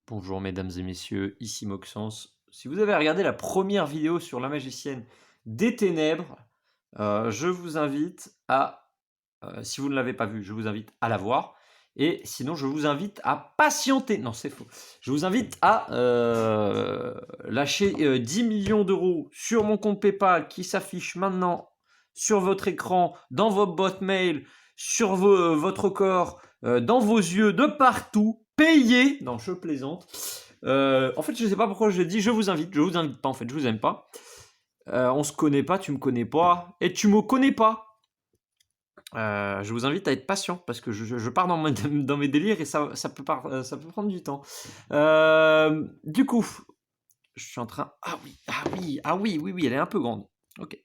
Bonjour mesdames et messieurs, ici Moxens. Si vous avez regardé la première vidéo sur la magicienne des ténèbres, je vous invite à, si vous ne l'avez pas vue, je vous invite à la voir. Et sinon, je vous invite à patienter. Non, c'est faux. Je vous invite à lâcher 10 millions d'euros sur mon compte PayPal qui s'affiche maintenant sur votre écran, dans votre boîte mail, sur votre corps, dans vos yeux, de partout. Payez. Non, je plaisante. En fait, je sais pas pourquoi je dis je vous invite. Je vous invite pas, en fait, je vous aime pas. On se connaît pas, tu me connais pas, et tu me connais pas. Je vous invite à être patient parce que je pars dans mes délires et ça peut prendre du temps. Du coup, je suis en train. Ah oui, elle est un peu grande. Ok.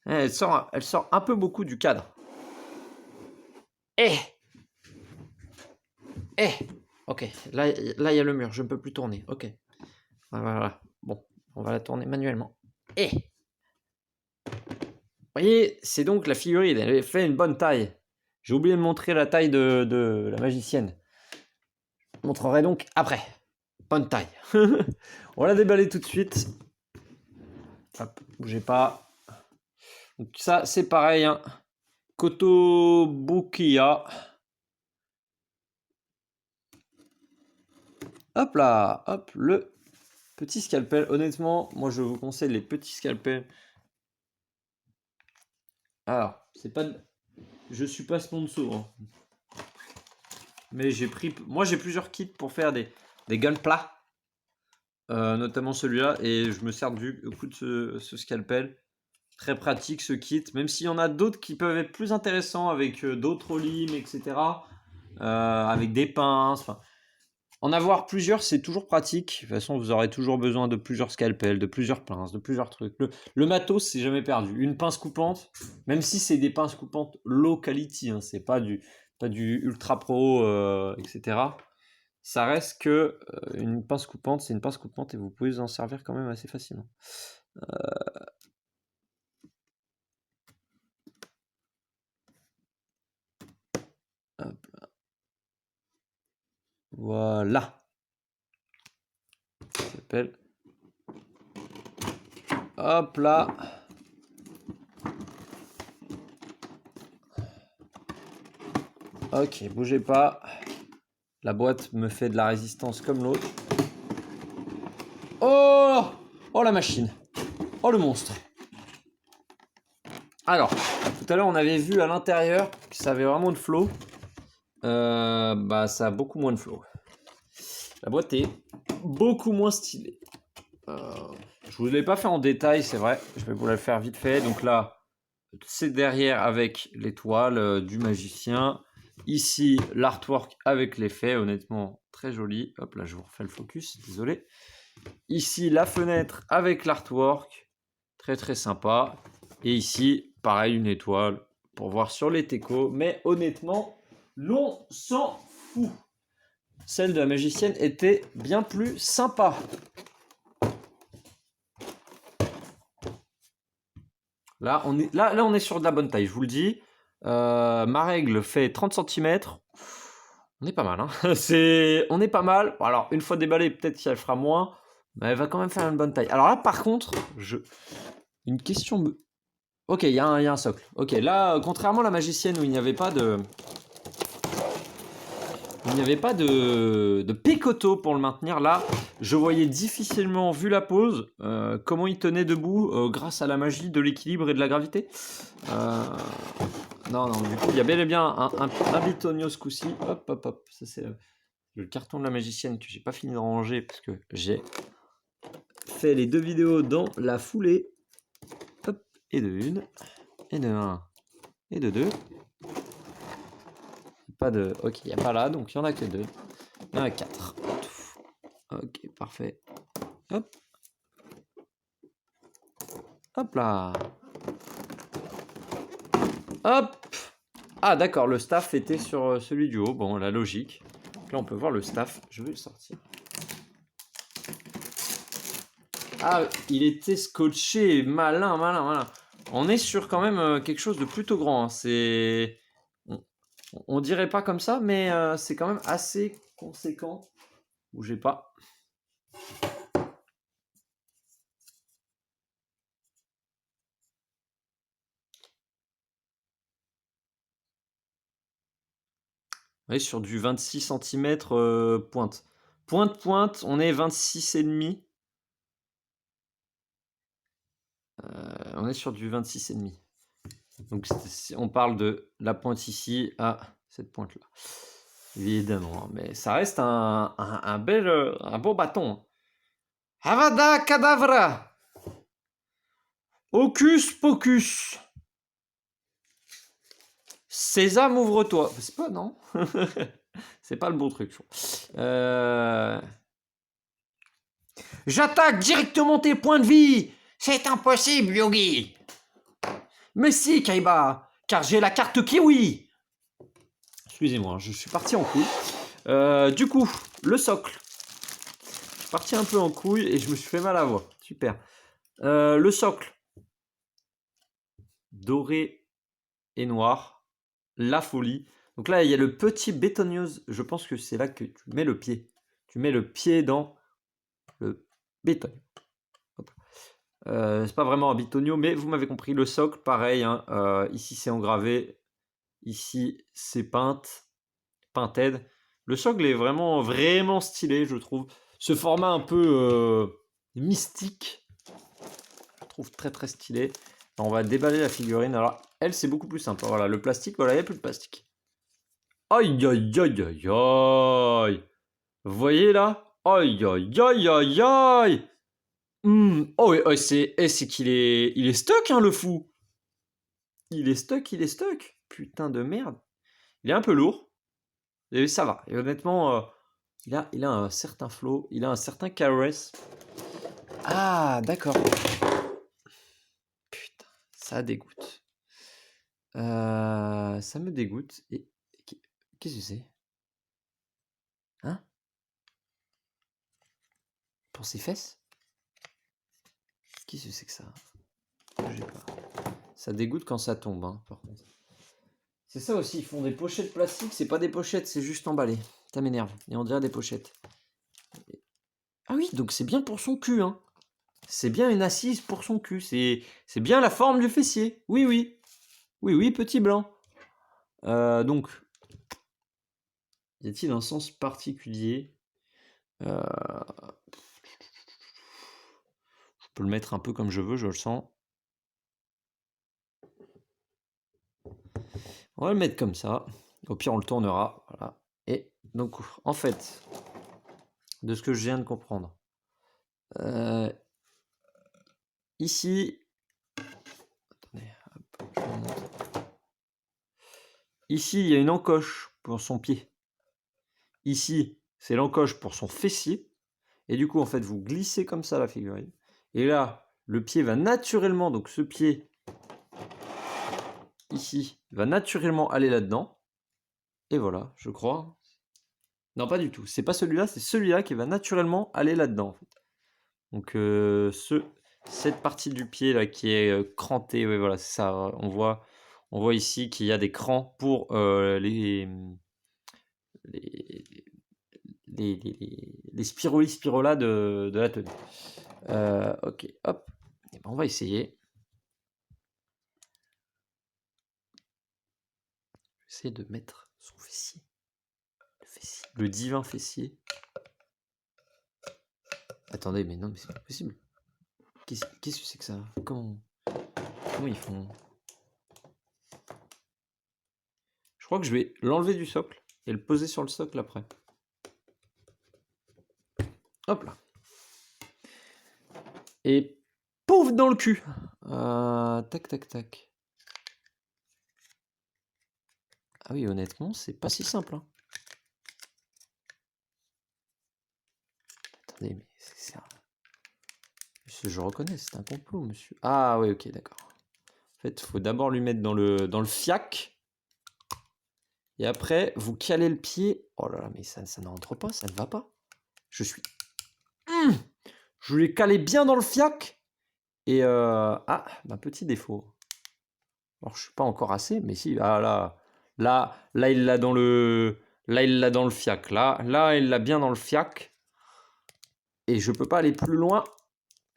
Elle sort un peu beaucoup du cadre. Eh, ok. Là, il y a le mur. Je ne peux plus tourner. Ok. Voilà. Bon, on va la tourner manuellement. Vous voyez, c'est donc la figurine, elle fait une bonne taille. J'ai oublié de montrer la taille de la magicienne. Je montrerai donc après. Bonne taille. On va la déballer tout de suite. Hop, bougez pas. Donc ça, c'est pareil. Hein. Kotobukiya. Hop là, hop, le petit scalpel. Honnêtement, moi je vous conseille les petits scalpels. Alors, c'est pas... Je suis pas sponsor. Hein. Mais j'ai pris... Moi j'ai plusieurs kits pour faire des guns plats. Notamment celui-là, et je me sers du coup de ce scalpel. Très pratique ce kit, même s'il y en a d'autres qui peuvent être plus intéressants avec d'autres limes, etc. Avec des pinces. En avoir plusieurs, c'est toujours pratique. De toute façon, vous aurez toujours besoin de plusieurs scalpels, de plusieurs pinces, de plusieurs trucs. Le matos, c'est jamais perdu. Une pince coupante, même si c'est des pinces coupantes low quality, hein, c'est pas du ultra pro, etc. Ça reste que une pince coupante, c'est une pince coupante et vous pouvez vous en servir quand même assez facilement. Hop là. Voilà. Ça s'appelle. Hop là. Ok, bougez pas. La boîte me fait de la résistance comme l'autre. Oh! Oh la machine. Oh le monstre. Alors, tout à l'heure on avait vu à l'intérieur que ça avait vraiment de flow. Bah ça a beaucoup moins de flow. La boîte est beaucoup moins stylée. Je vous l'ai pas fait en détail, c'est vrai. Je vais vous la faire vite fait. Donc là, c'est derrière avec l'étoile du magicien. Ici, l'artwork avec l'effet, honnêtement, très joli. Hop là, je vous refais le focus, désolé. Ici, la fenêtre avec l'artwork, très très sympa. Et ici, pareil, une étoile pour voir sur les techos. Mais honnêtement, l'on s'en fout. Celle de la magicienne était bien plus sympa. Là, on est sur de la bonne taille, je vous le dis. Ma règle fait 30 cm. On est pas mal, hein. On est pas mal. Alors, une fois déballée, peut-être qu'elle fera moins. Mais elle va quand même faire une bonne taille. Alors là, par contre, une question... Ok, il y a un socle. Ok, là, contrairement à la magicienne où il n'y avait pas de... Il n'y avait pas de picoteau pour le maintenir. Là, je voyais difficilement, vu la pose, comment il tenait debout grâce à la magie de l'équilibre et de la gravité. Non, du coup, il y a bel et bien un bitonio ce coup-ci. Hop, hop, hop. Ça, c'est le carton de la magicienne que j'ai pas fini de ranger parce que j'ai fait les deux vidéos dans la foulée. Hop, et de une, et de un, et de deux. Pas de... Ok, il n'y a pas là, donc il n'y en a que deux. Il y en a 4. Ok, parfait. Hop. Hop là. Hop. Ah d'accord, le staff était sur celui du haut. Bon, la logique. Donc là, on peut voir le staff. Je vais le sortir. Ah, il était scotché. Malin. On est sur quand même quelque chose de plutôt grand. Hein. C'est... On dirait pas comme ça, mais c'est quand même assez conséquent. Bougez pas. On est sur du 26 cm pointe. Pointe, on est 26,5. On est sur du 26,5. Donc on parle de la pointe ici à cette pointe-là. Évidemment, mais ça reste un beau bâton. Avada Kedavra! Hocus Pocus! Sésame, ouvre-toi. C'est pas, non? C'est pas le bon truc. J'attaque directement tes points de vie! C'est impossible, Yogi! Mais si, Kaiba, car j'ai la carte kiwi. Excusez-moi, je suis parti en couille. Du coup, le socle. Je suis parti un peu en couille et je me suis fait mal à la voix. Super. Le socle. Doré et noir. La folie. Donc là, il y a le petit bétonneuse. Je pense que c'est là que tu mets le pied. Tu mets le pied dans le béton. C'est pas vraiment un bitonio, mais vous m'avez compris. Le socle, pareil. Hein, ici, c'est engravé. Ici, c'est painted. Le socle est vraiment stylé, je trouve. Ce format un peu mystique, je trouve très stylé. Alors, on va déballer la figurine. Alors, elle, c'est beaucoup plus simple. Voilà, le plastique, voilà, il n'y a plus de plastique. Aïe. Vous voyez là? Aïe. Oh, c'est qu'il est... Il est stuck, hein, le fou. Il est stuck. Putain de merde. Il est un peu lourd. Et ça va. Et honnêtement, il a un certain flow. Il a un certain caress. Ah, d'accord. Putain, ça dégoûte. Ça me dégoûte. Et qu'est-ce que c'est? Hein? Pour ses fesses? Qu'est-ce que c'est que ça? Je sais pas. Ça dégoûte quand ça tombe, hein, par contre. C'est ça aussi, ils font des pochettes plastiques, c'est pas des pochettes, c'est juste emballé. Ça m'énerve. Et on dirait des pochettes. Ah oui, donc c'est bien pour son cul, hein. C'est bien une assise pour son cul. C'est bien la forme du fessier. Oui, petit blanc. Donc, y a-t-il un sens particulier? Je peux le mettre un peu comme je veux, je le sens. On va le mettre comme ça. Au pire, on le tournera. Voilà. Et donc, en fait, de ce que je viens de comprendre, ici, attendez, hop, je remonte. Ici, il y a une encoche pour son pied. Ici, c'est l'encoche pour son fessier. Et du coup, en fait, vous glissez comme ça la figurine. Et là, le pied va naturellement, donc ce pied ici, va naturellement aller là-dedans. Et voilà, je crois. Non, pas du tout. C'est pas celui-là, c'est celui-là qui va naturellement aller là-dedans. En fait. Donc, cette partie du pied là qui est crantée, ouais, voilà, c'est ça. On voit ici qu'il y a des crans pour les spirolas de la tenue. Ok, hop. Et ben, on va essayer. Essayer de mettre son fessier. Le divin fessier. Attendez, mais non, mais c'est pas possible. Qu'est-ce que c'est que ça? Comment ils font? Je crois que je vais l'enlever du socle et le poser sur le socle après. Hop là. Et pouf dans le cul. Tac. Ah oui, honnêtement, c'est pas si simple. Hein. Attendez, mais c'est un... Je reconnais, c'est un complot, monsieur. Ah oui, ok, d'accord. En fait, il faut d'abord lui mettre dans le fiac. Et après, vous calez le pied. Oh là là, mais ça n'entre pas, ça ne va pas. Je suis... Je l'ai calé bien dans le fiac. Et ah, un petit défaut. Alors, je suis pas encore assez, mais si, là, il l'a dans le... Là, il l'a dans le fiac. Là, il l'a bien dans le fiac. et je peux pas aller plus loin.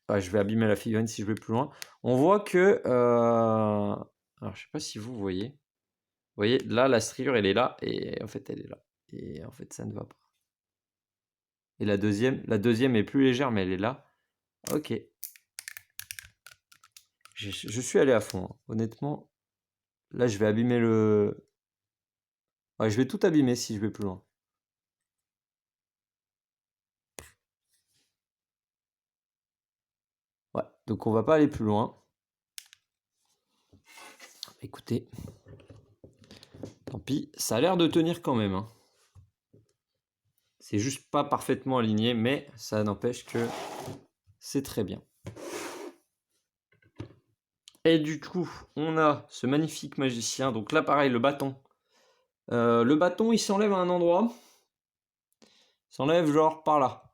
Ah, je vais abîmer la figurine si je vais plus loin. On voit que... alors, je sais pas si vous voyez. Vous voyez, là, la striure, elle est là, et en fait, elle est là. Et en fait, ça ne va pas. Et la deuxième est plus légère, mais elle est là. Ok. Je suis allé à fond, hein. Honnêtement, là, je vais abîmer le... Ouais, je vais tout abîmer si je vais plus loin. Ouais, donc on va pas aller plus loin. Écoutez, tant pis, ça a l'air de tenir quand même, hein. C'est juste pas parfaitement aligné, mais ça n'empêche que c'est très bien. Et du coup, on a ce magnifique magicien. Donc là, pareil, le bâton. Le bâton, il s'enlève à un endroit. Il s'enlève genre par là.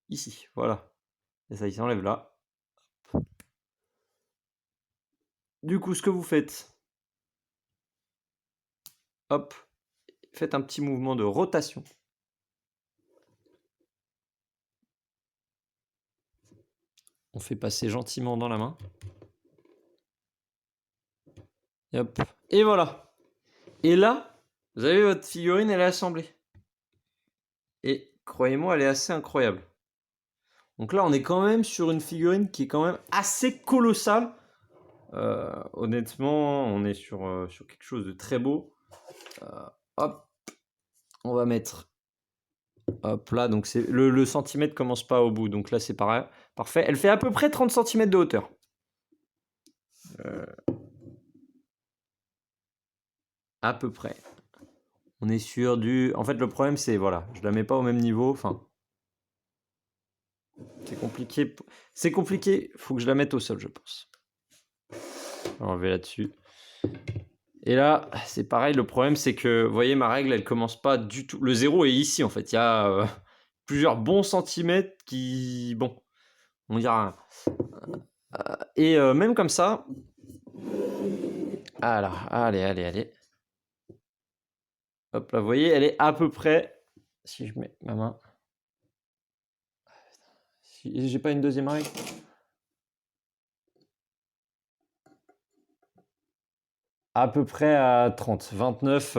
Ici, voilà. Et ça, il s'enlève là. Du coup, ce que vous faites, hop, faites un petit mouvement de rotation. On fait passer gentiment dans la main. Et hop. Et voilà. Et là, vous avez votre figurine, elle est assemblée. Et croyez-moi, elle est assez incroyable. Donc là, on est quand même sur une figurine qui est quand même assez colossale. Honnêtement, on est sur quelque chose de très beau. Hop, on va mettre... Hop là, donc c'est le centimètre commence pas au bout. Donc là, c'est pareil. Parfait. Elle fait à peu près 30 cm de hauteur. À peu près. On est sur du... En fait, le problème, c'est... Voilà, je la mets pas au même niveau. Enfin... C'est compliqué. C'est compliqué. Faut que je la mette au sol, je pense. On va enlever là-dessus. Et là, c'est pareil. Le problème, c'est que, vous voyez, ma règle, elle commence pas du tout. Le zéro est ici, en fait. Il y a plusieurs bons centimètres qui... Bon, on dira... Et même comme ça... Alors, allez. Hop là, vous voyez, elle est à peu près... Si je mets ma main... Si j'ai pas une deuxième règle. À peu près à 30. 29,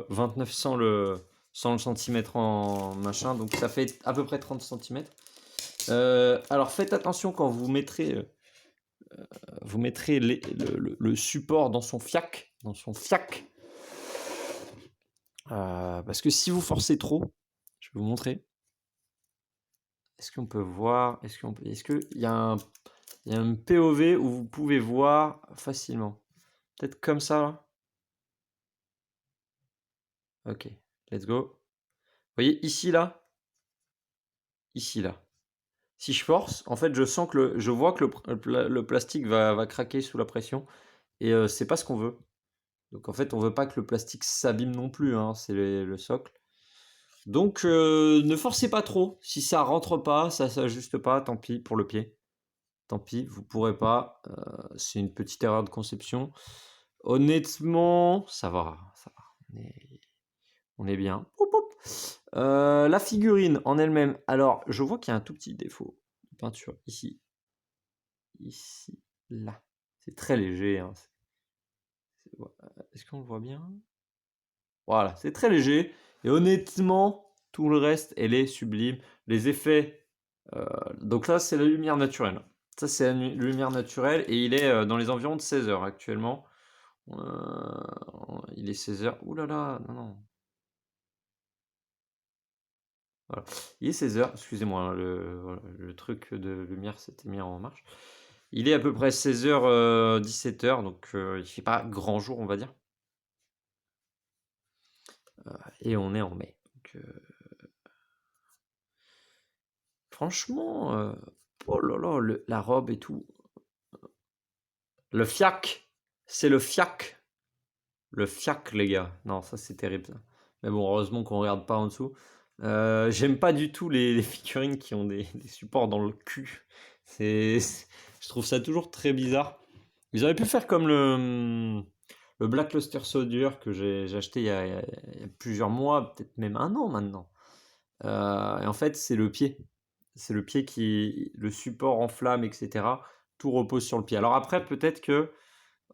29 sans le centimètre en machin. Donc ça fait à peu près 30 cm. Alors faites attention quand vous mettrez le support dans son fiac. Parce que si vous forcez trop, je vais vous montrer. Est-ce qu'on peut voir? Est-ce qu'il y a un POV où vous pouvez voir facilement? Peut-être comme ça là. Ok, let's go. Vous voyez ici là? Ici là. Si je force, en fait, je vois que le plastique va craquer sous la pression. Et c'est pas ce qu'on veut. Donc en fait, on veut pas que le plastique s'abîme non plus, hein, c'est le socle. Donc ne forcez pas trop. Si ça rentre pas, ça s'ajuste pas, tant pis pour le pied. Tant pis, vous pourrez pas. C'est une petite erreur de conception. Honnêtement, ça va. On est bien. La figurine en elle-même. Alors, je vois qu'il y a un tout petit défaut de peinture ici. Ici, là. C'est très léger, hein. Est-ce qu'on le voit bien? Voilà, c'est très léger. Et honnêtement, tout le reste, elle est sublime. Les effets. Donc là, c'est la lumière naturelle. Ça, c'est la lumière naturelle. Et il est dans les environs de 16 heures actuellement. Il est 16 heures. Ouh là là, non. Voilà. Il est 16 heures. Excusez-moi, hein, le truc de lumière s'était mis en marche. Il est à peu près 16h, 17h. Donc il ne fait pas grand jour, on va dire. Et on est en mai. Donc, franchement, oh là là, la robe et tout. Le fiac, c'est le fiac. Le fiac, les gars. Non, ça c'est terrible. Ça. Mais bon, heureusement qu'on regarde pas en dessous. J'aime pas du tout les figurines qui ont des supports dans le cul. Je trouve ça toujours très bizarre. Ils auraient pu faire comme le Black Luster Soldier que j'ai acheté il y a plusieurs mois, peut-être même un an maintenant. Et en fait, c'est le pied. c'est le pied qui, le support en flamme, etc. Tout repose sur le pied. Alors après, peut-être que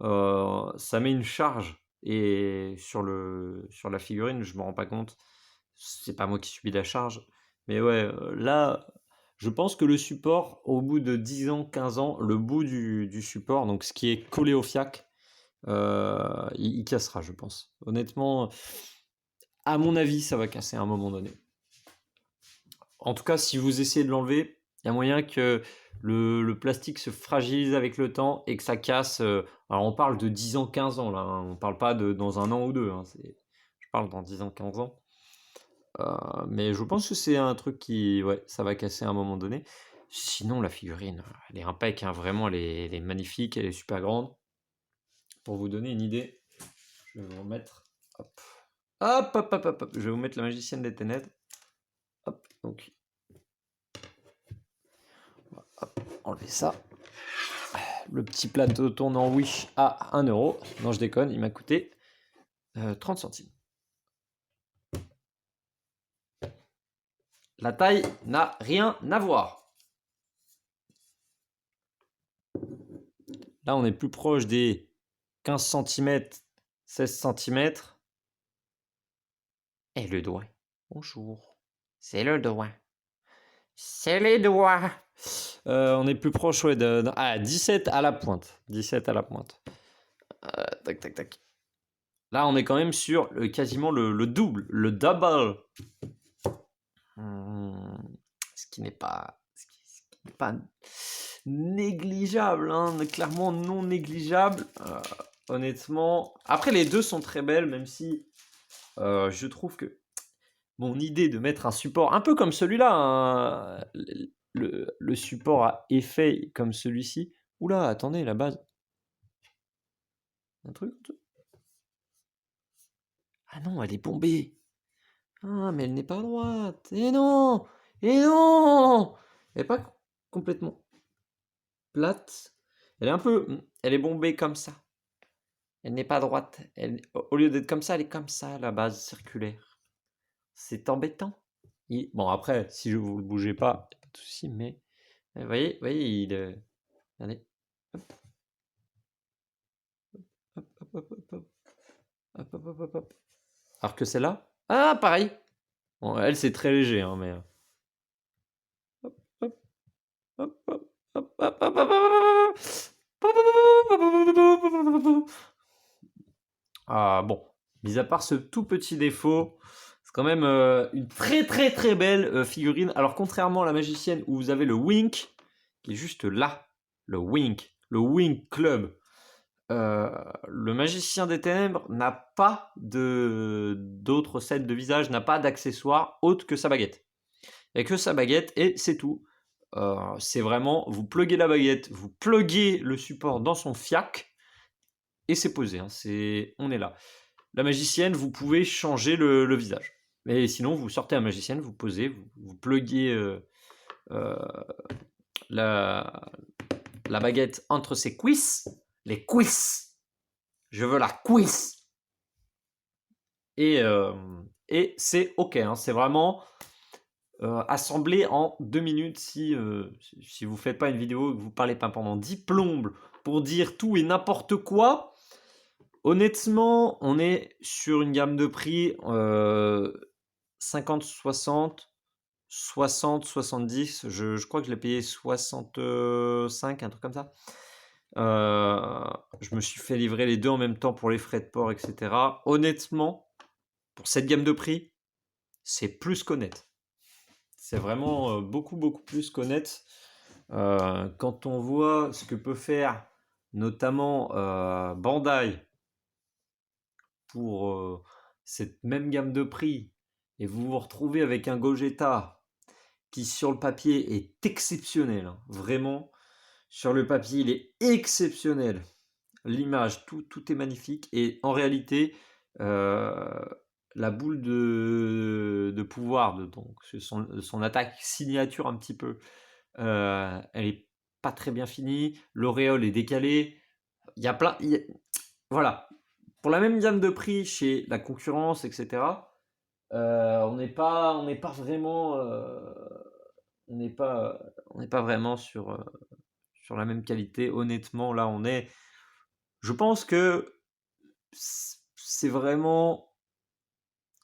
ça met une charge et sur la figurine, je me rends pas compte. C'est pas moi qui subis la charge. Mais ouais, là, je pense que le support, au bout de 10 ans, 15 ans, le bout du support, donc ce qui est collé au fiac, il cassera, je pense. Honnêtement, à mon avis, ça va casser à un moment donné. En tout cas, si vous essayez de l'enlever, il y a moyen que le plastique se fragilise avec le temps et que ça casse. Alors, on parle de 10 ans, 15 ans, là, hein. On ne parle pas de dans un an ou deux, hein. Je parle dans 10 ans, 15 ans. Mais je pense que c'est un truc qui, ouais, ça va casser à un moment donné. Sinon, la figurine, elle est impec, hein. Vraiment, elle est magnifique, elle est super grande. Pour vous donner une idée, je vais vous remettre. Hop. Hop, hop, hop, hop, hop. Je vais vous mettre la magicienne des ténèbres. Hop, donc. Hop, enlever ça. Le petit plateau tournant Wish à 1 €. Non, je déconne, il m'a coûté 30 centimes. La taille n'a rien à voir. Là, on est plus proche des 15 cm, 16 cm. Et le doigt. Bonjour. C'est le doigt. C'est les doigts. On est plus proche, ouais, 17 à la pointe. 17 à la pointe. Tac, tac, tac. Là, on est quand même sur quasiment le double, le double. Ce qui n'est pas négligeable, hein, clairement non négligeable. Honnêtement. Après, les deux sont très belles, même si je trouve que mon idée de mettre un support un peu comme celui-là, hein, le support à effet comme celui-ci. Oula, attendez, la base. Un truc. Ah non, elle est bombée. Ah, mais elle n'est pas droite. Et non! Et non! Elle n'est pas complètement plate. Elle est un peu. Elle est bombée comme ça. Elle n'est pas droite. Au lieu d'être comme ça, elle est comme ça, la base circulaire. C'est embêtant. Bon, après, si je vous le bougez pas, pas de souci, mais. Vous voyez, il. Allez. Hop. Hop, hop, hop, hop, hop. Hop, hop, hop, hop, hop. Alors que celle-là. Ah, pareil! Bon, elle, c'est très léger, hein, mais. Hop, hop, hop, hop, hop, hop, hop, hop, hop. Ah, bon. Mis à part ce tout petit défaut, c'est quand même une très très très belle figurine. Alors, contrairement à la magicienne où vous avez le Wink, qui est juste là, le Wink Club, le magicien des ténèbres n'a pas d'autres sets de visage, n'a pas d'accessoires autre que sa baguette. Il n'y a que sa baguette et c'est tout. C'est vraiment, vous pluguez la baguette, vous pluguez le support dans son fiac et c'est posé, hein, on est là. La magicienne, vous pouvez changer le visage. Mais sinon, vous sortez la magicienne, vous posez, vous pluguez la baguette entre ses cuisses. Les cuisses. Je veux la cuisse. Et c'est OK. Hein, c'est vraiment assemblé en 2 minutes. Si vous ne faites pas une vidéo et que vous ne parlez pas pendant 10 plombes pour dire tout et n'importe quoi, honnêtement, on est sur une gamme de prix 50, 60, 60, 70. Je crois que je l'ai payé 65, un truc comme ça. Je me suis fait livrer les deux en même temps pour les frais de port, etc. Honnêtement, pour cette gamme de prix, c'est plus qu'honnête. C'est vraiment beaucoup, beaucoup plus qu'honnête. Quand on voit ce que peut faire notamment Bandai pour cette même gamme de prix, et vous vous retrouvez avec un Gogeta qui sur le papier est exceptionnel, hein, vraiment. Sur le papier, il est exceptionnel. L'image, tout est magnifique. Et en réalité, la boule de pouvoir, donc son attaque signature un petit peu, elle est pas très bien finie. L'auréole est décalée. Il y a plein. Voilà. Pour la même gamme de prix chez la concurrence, etc., on n'est pas vraiment. on n'est pas vraiment sur la même qualité. Honnêtement, là, je pense que c'est vraiment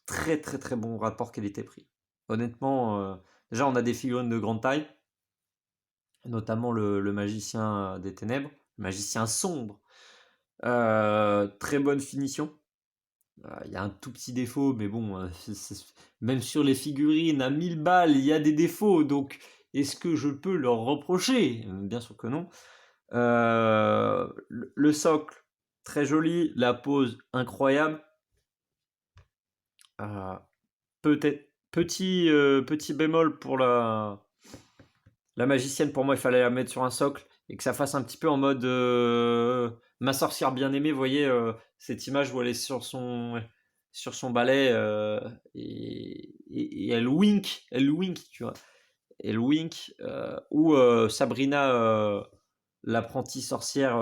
très très très bon rapport qualité-prix. Honnêtement, déjà, on a des figurines de grande taille, notamment le magicien des ténèbres, le magicien sombre. Très bonne finition. Il y a un tout petit défaut, mais bon, même sur les figurines à 1000 balles, il y a des défauts, donc est-ce que je peux leur reprocher? Bien sûr que non. Le socle, très joli, la pose incroyable. Peut-être petit bémol pour la magicienne, pour moi, il fallait la mettre sur un socle et que ça fasse un petit peu en mode ma sorcière bien-aimée. Vous voyez cette image où elle est sur son balai et elle wink, tu vois. Elle wink. Ou Sabrina, l'apprentie sorcière,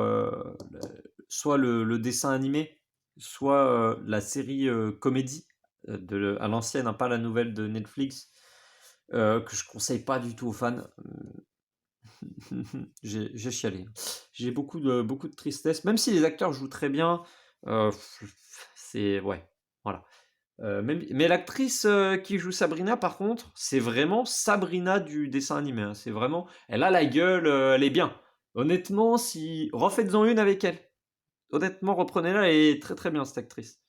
soit le dessin animé, soit la série comédie à l'ancienne, hein, pas la nouvelle de Netflix, que je conseille pas du tout aux fans. J'ai chialé. J'ai beaucoup de tristesse, même si les acteurs jouent très bien. C'est ouais, voilà. Mais l'actrice qui joue Sabrina, par contre, c'est vraiment Sabrina du dessin animé, hein. C'est vraiment, elle a la gueule, elle est bien. Honnêtement, si refaites-en une avec elle. Honnêtement, reprenez-la, elle est très très bien cette actrice.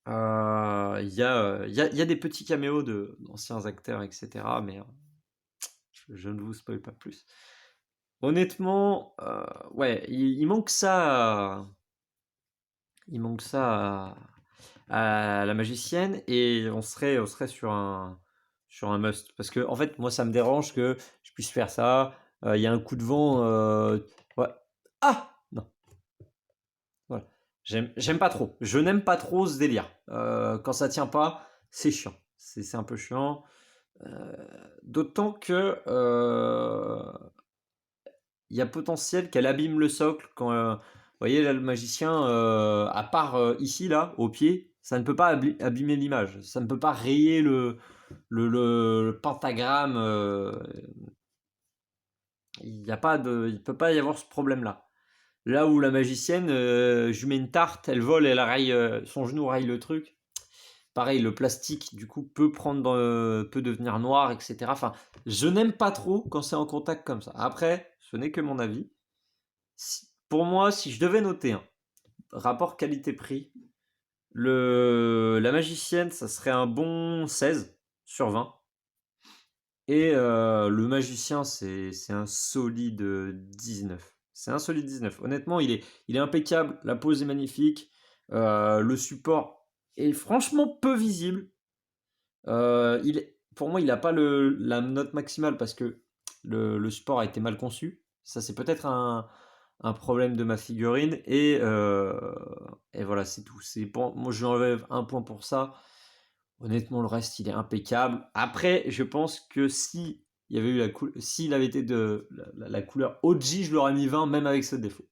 Il y a des petits caméos d'anciens acteurs, etc. Mais je ne vous spoil pas plus. Honnêtement, ouais, il manque ça. Il manque ça à la magicienne et on serait sur un must. Parce que, en fait, moi, ça me dérange que je puisse faire ça. Il y a un coup de vent. Ouais. Ah! Non. Voilà. J'aime pas trop. Je n'aime pas trop ce délire. Quand ça tient pas, c'est chiant. C'est un peu chiant. D'autant que il y a potentiel qu'elle abîme le socle quand vous voyez là le magicien à part ici là au pied ça ne peut pas abîmer l'image, ça ne peut pas rayer le pentagramme, il peut pas y avoir ce problème là où la magicienne, je lui mets une tarte, elle vole, elle raye, son genou raye le truc. Pareil, le plastique du coup peut devenir noir, etc. Enfin, je n'aime pas trop quand c'est en contact comme ça. Après, ce n'est que mon avis. Pour moi, si je devais noter un rapport qualité-prix, la magicienne, ça serait un bon 16 sur 20. Et le magicien, c'est un solide 19. C'est un solide 19. Honnêtement, il est impeccable. La pose est magnifique. Le support est franchement peu visible. Pour moi, il n'a pas la note maximale parce que le support a été mal conçu. Ça, c'est peut-être un problème de ma figurine. Et voilà, c'est tout. Moi, je lui enlève un point pour ça. Honnêtement, le reste, il est impeccable. Après, je pense que si il y avait eu s'il avait été de la couleur OG, je l'aurais mis 20, même avec ce défaut.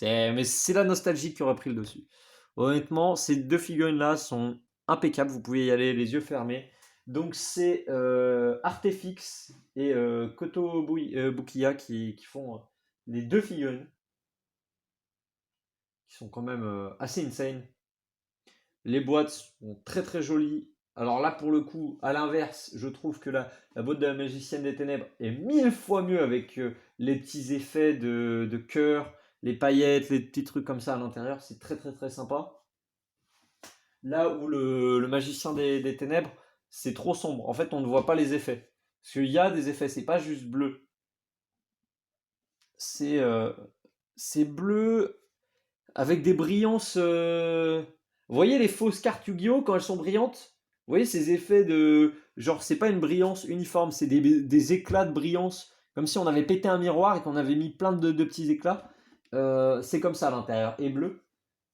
Mais c'est la nostalgie qui aurait pris le dessus. Honnêtement, ces deux figurines-là sont impeccables. Vous pouvez y aller les yeux fermés. Donc, c'est Artefix et Koto Bukiya qui font les deux figurines, qui sont quand même assez insane. Les boîtes sont très très jolies. Alors là, pour le coup, à l'inverse, je trouve que la boîte de la magicienne des ténèbres est 1000 fois mieux avec les petits effets de cœur, les paillettes, les petits trucs comme ça à l'intérieur. C'est très très très sympa. Là où le magicien des ténèbres, c'est trop sombre. En fait, on ne voit pas les effets. Parce qu'il y a des effets, c'est pas juste bleu. C'est bleu avec des brillances. Vous voyez les fausses cartes Yu-Gi-Oh! Quand elles sont brillantes? Vous voyez ces effets de. Genre, c'est pas une brillance uniforme, c'est des éclats de brillance. Comme si on avait pété un miroir et qu'on avait mis plein de petits éclats. C'est comme ça à l'intérieur. Et bleu.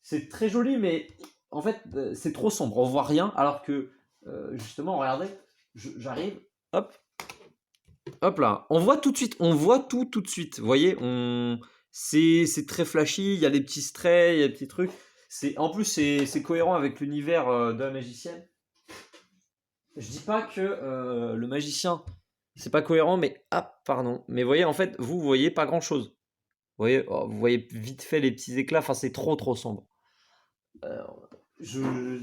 C'est très joli, mais en fait, c'est trop sombre. On voit rien. Alors que, justement, regardez, j'arrive. Hop. Hop là. On voit tout de suite. On voit tout de suite. Vous voyez, c'est très flashy. Il y a des petits strays, il y a des petits trucs. En plus, c'est cohérent avec l'univers de la magicienne. Je dis pas que le magicien, c'est pas cohérent, mais ah, pardon. Mais voyez, en fait, vous voyez pas grand chose. Vous voyez vite fait les petits éclats. Enfin, c'est trop sombre. Euh, je,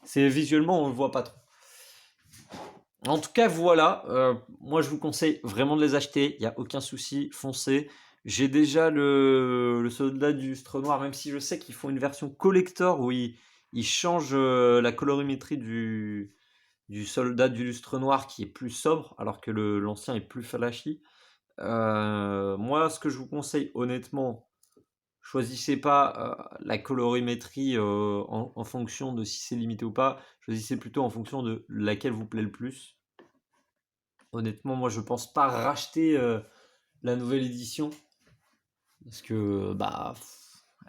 c'est visuellement, on le voit pas trop. En tout cas, voilà. Moi, je vous conseille vraiment de les acheter. Il n'y a aucun souci. Foncez. J'ai déjà le soldat du lustre noir, même si je sais qu'ils font une version collector où ils changent la colorimétrie du soldat du lustre noir qui est plus sobre, alors que l'ancien est plus flashy. Moi, ce que je vous conseille, honnêtement, choisissez pas la colorimétrie en fonction de si c'est limité ou pas. Choisissez plutôt en fonction de laquelle vous plaît le plus. Honnêtement, moi, je pense pas racheter la nouvelle édition parce que bah,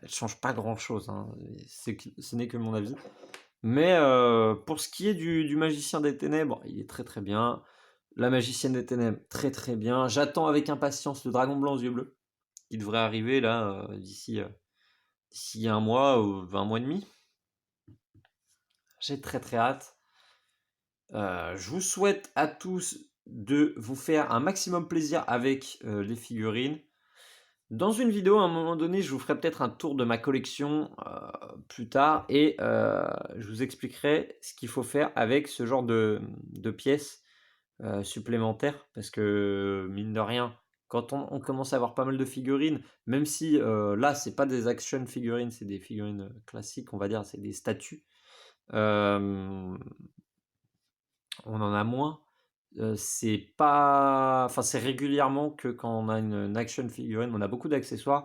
elle change pas grand-chose, hein. Ce n'est que mon avis. Mais pour ce qui est du magicien des ténèbres, il est très bien. La magicienne des ténèbres, très bien. J'attends avec impatience le dragon blanc aux yeux bleus, qui devrait arriver là d'ici un mois ou un mois et demi. J'ai très hâte. Je vous souhaite à tous de vous faire un maximum plaisir avec les figurines. Dans une vidéo, à un moment donné, je vous ferai peut-être un tour de ma collection plus tard et je vous expliquerai ce qu'il faut faire avec ce genre de pièces supplémentaires parce que mine de rien, quand on commence à avoir pas mal de figurines, même si là, c'est pas des action figurines, c'est des figurines classiques, on va dire, c'est des statues. On en a moins. C'est pas, enfin c'est régulièrement que quand on a une action figurine, on a beaucoup d'accessoires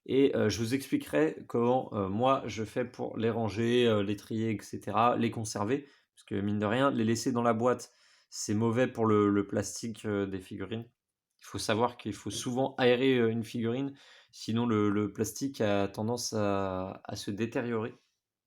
et je vous expliquerai comment moi je fais pour les ranger, les trier, etc., les conserver, parce que mine de rien, les laisser dans la boîte, c'est mauvais pour le plastique des figurines. Il faut savoir qu'il faut souvent aérer une figurine, sinon le plastique a tendance à se détériorer.